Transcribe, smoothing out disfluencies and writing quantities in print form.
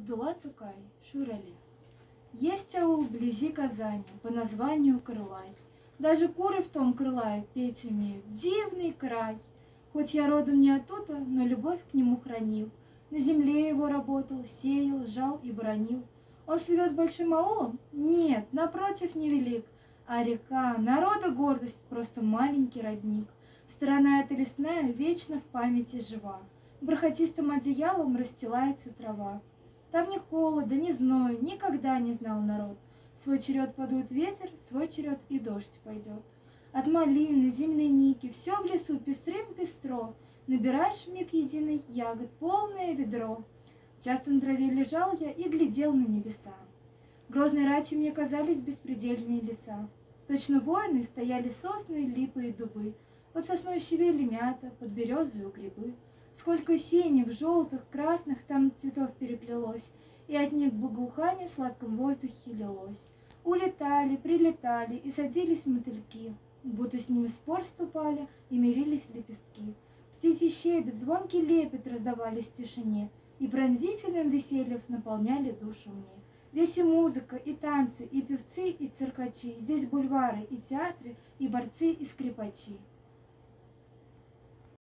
Абдулла Тукай, Шурали. Есть аул вблизи Казани по названию Крылай. Даже куры в том Крылае петь умеют. Дивный край! Хоть я родом не оттуда, но любовь к нему хранил. На земле его работал, сеял, жал и бронил. Он слывет большим аулом? Нет, напротив, невелик. А река, народа гордость, просто маленький родник. Сторона эта лесная вечно в памяти жива. Бархатистым одеялом расстилается трава. Там ни холода, ни зноя никогда не знал народ. Свой черед подует ветер, свой черед и дождь пойдет. От малины, земляники, все в лесу пестрым пестро. Набираешь в миг единый ягод полное ведро. Часто на траве лежал я и глядел на небеса. Грозной ратью мне казались беспредельные леса. Точно воины стояли сосны, липы и дубы. Под сосной щавели мята, под березою грибы. Сколько синих, желтых, красных там цветов переплелось, и от них благоухание в сладком воздухе лилось. Улетали, прилетали и садились мотыльки, будто с ними в спор вступали и мирились лепестки. Птичий щебет, звонкий лепет раздавались в тишине, и пронзительным весельем наполняли душу мне. Здесь и музыка, и танцы, и певцы, и циркачи, здесь бульвары, и театры, и борцы, и скрипачи.